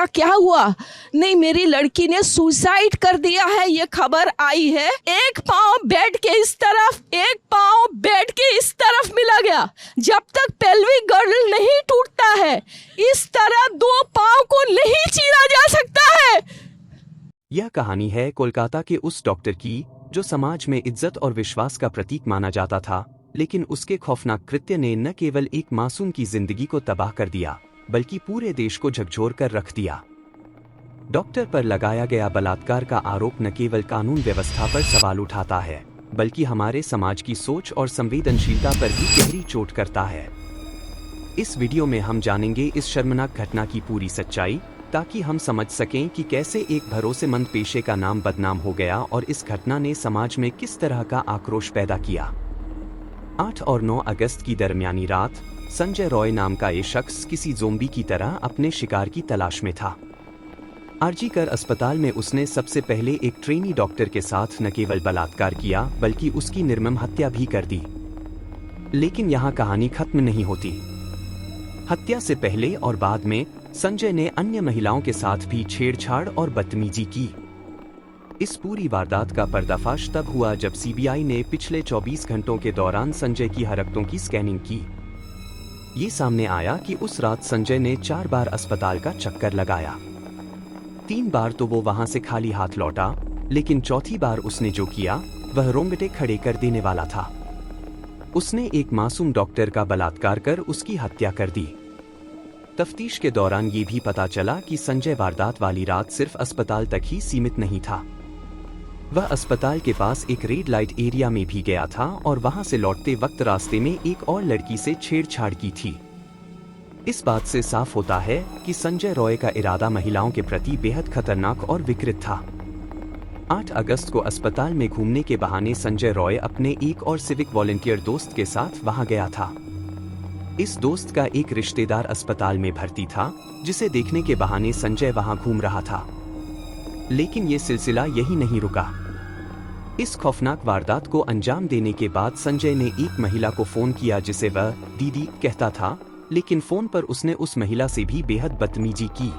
क्या हुआ? नहीं, मेरी लड़की ने सुसाइड कर दिया है, ये खबर आई है। एक पाँव बेड के इस तरफ, एक पाँव बेड के इस तरफ मिला गया। जब तक पेल्विक गर्डल नहीं टूटता है, इस तरह दो पाँव को नहीं चीरा जा सकता है। यह कहानी है कोलकाता के उस डॉक्टर की जो समाज में इज्जत और विश्वास का प्रतीक माना जाता था, लेकिन उसके खौफनाक कृत्य ने न केवल एक मासूम की जिंदगी को तबाह कर दिया, बल्कि पूरे देश को झकझोर कर रख दिया। डॉक्टर पर लगाया गया बलात्कार का आरोप न केवल कानून व्यवस्था पर सवाल उठाता है, बल्कि हमारे समाज की सोच और संवेदनशीलता पर भी गहरी चोट करता है। इस वीडियो में हम जानेंगे इस शर्मनाक घटना की पूरी सच्चाई, ताकि हम समझ सकें कि कैसे एक भरोसेमंद पेशे का नाम बदनाम हो गया और इस घटना ने समाज में किस तरह का आक्रोश पैदा किया। 8 और 9 अगस्त की दरमियानी रात संजय रॉय नाम का ये शख्स किसी ज़ोंबी की तरह अपने शिकार की तलाश में था। आरजी कर अस्पताल में उसने सबसे पहले एक ट्रेनी डॉक्टर के साथ न केवल बलात्कार किया, बल्कि उसकी निर्मम हत्या भी कर दी। लेकिन यहाँ कहानी खत्म नहीं होती। हत्या से पहले और बाद में संजय ने अन्य महिलाओं के साथ भी छेड़छाड़ और बदतमीजी की। इस पूरी वारदात का पर्दाफाश तब हुआ जब सीबीआई ने पिछले 24 घंटों के दौरान संजय की हरकतों की स्कैनिंग की। ये सामने आया कि उस रात संजय ने 4 बार अस्पताल का चक्कर लगाया। 3 बार तो वो वहां से खाली हाथ लौटा, लेकिन चौथी बार उसने जो किया वह रोंगटे खड़े कर देने वाला था। उसने एक मासूम डॉक्टर का बलात्कार कर उसकी हत्या कर दी। तफ्तीश के दौरान ये भी पता चला कि संजय वारदात वाली रात सिर्फ अस्पताल तक ही सीमित नहीं था। वह अस्पताल के पास एक रेड लाइट एरिया में भी गया था और वहां से लौटते वक्त रास्ते में एक और लड़की से छेड़छाड़ की थी। इस बात से साफ होता है कि संजय रॉय का इरादा महिलाओं के प्रति बेहद खतरनाक और विकृत था। 8 अगस्त को अस्पताल में घूमने के बहाने संजय रॉय अपने एक और सिविक वॉलंटियर दोस्त के साथ वहां गया था। इस दोस्त का एक रिश्तेदार अस्पताल में भर्ती था, जिसे देखने के बहाने संजय वहां घूम रहा था। लेकिन ये सिलसिला यही नहीं रुका। इस खौफनाक वारदात को अंजाम देने के बाद संजय ने एक महिला को फोन किया जिसे वह दीदी कहता था, लेकिन फोन पर उसने उस महिला से भी बेहद बदतमीजी की।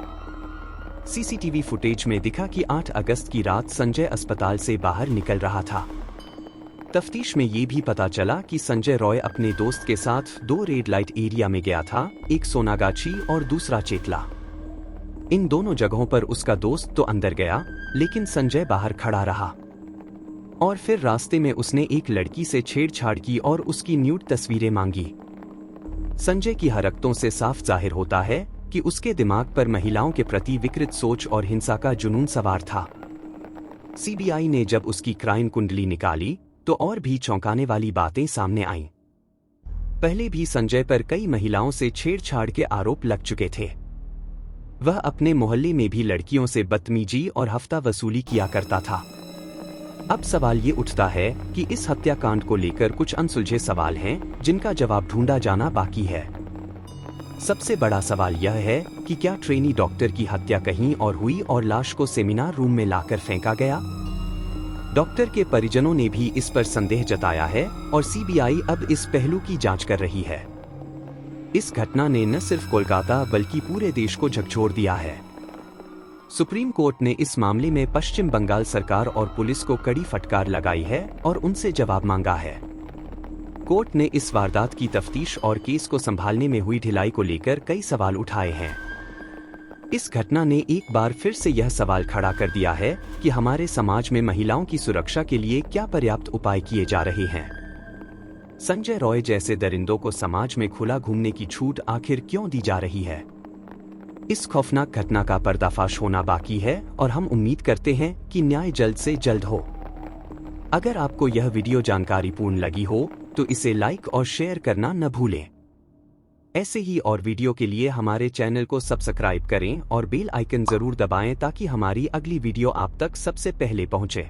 सीसीटीवी फुटेज में दिखा कि 8 अगस्त की रात संजय अस्पताल से बाहर निकल रहा था। तफ्तीश में ये भी पता चला कि संजय रॉय अपने दोस्त के साथ 2 रेड लाइट एरिया में गया था, एक सोनागाछी और दूसरा चेतला। इन दोनों जगहों पर उसका दोस्त तो अंदर गया, लेकिन संजय बाहर खड़ा रहा। और फिर रास्ते में उसने एक लड़की से छेड़छाड़ की और उसकी न्यूड तस्वीरें मांगी। संजय की हरकतों से साफ जाहिर होता है कि उसके दिमाग पर महिलाओं के प्रति विकृत सोच और हिंसा का जुनून सवार था। सीबीआई ने जब उसकी क्राइम कुंडली निकाली तो और भी चौंकाने वाली बातें सामने आईं। पहले भी संजय पर कई महिलाओं से छेड़छाड़ के आरोप लग चुके थे। वह अपने मोहल्ले में भी लड़कियों से बदतमीजी और हफ्ता वसूली किया करता था। अब सवाल ये उठता है कि इस हत्याकांड को लेकर कुछ अनसुलझे सवाल हैं, जिनका जवाब ढूंढा जाना बाकी है। सबसे बड़ा सवाल यह है कि क्या ट्रेनी डॉक्टर की हत्या कहीं और हुई और लाश को सेमिनार रूम में लाकर फेंका गया? डॉक्टर के परिजनों ने भी इस पर संदेह जताया है और सीबीआई अब इस पहलू की जांच कर रही है। इस घटना ने न सिर्फ कोलकाता बल्कि पूरे देश को झकझोर दिया है। सुप्रीम कोर्ट ने इस मामले में पश्चिम बंगाल सरकार और पुलिस को कड़ी फटकार लगाई है और उनसे जवाब मांगा है। कोर्ट ने इस वारदात की तफ्तीश और केस को संभालने में हुई ढिलाई को लेकर कई सवाल उठाए हैं। इस घटना ने एक बार फिर से यह सवाल खड़ा कर दिया है कि हमारे समाज में महिलाओं की सुरक्षा के लिए क्या पर्याप्त उपाय किए जा रहे हैं। संजय रॉय जैसे दरिंदों को समाज में खुला घूमने की छूट आखिर क्यों दी जा रही है? इस खौफनाक घटना का पर्दाफाश होना बाकी है और हम उम्मीद करते हैं कि न्याय जल्द से जल्द हो। अगर आपको यह वीडियो जानकारीपूर्ण लगी हो तो इसे लाइक और शेयर करना न भूलें। ऐसे ही और वीडियो के लिए हमारे चैनल को सब्सक्राइब करें और बेल आइकन जरूर दबाएं ताकि हमारी अगली वीडियो आप तक सबसे पहले पहुंचे।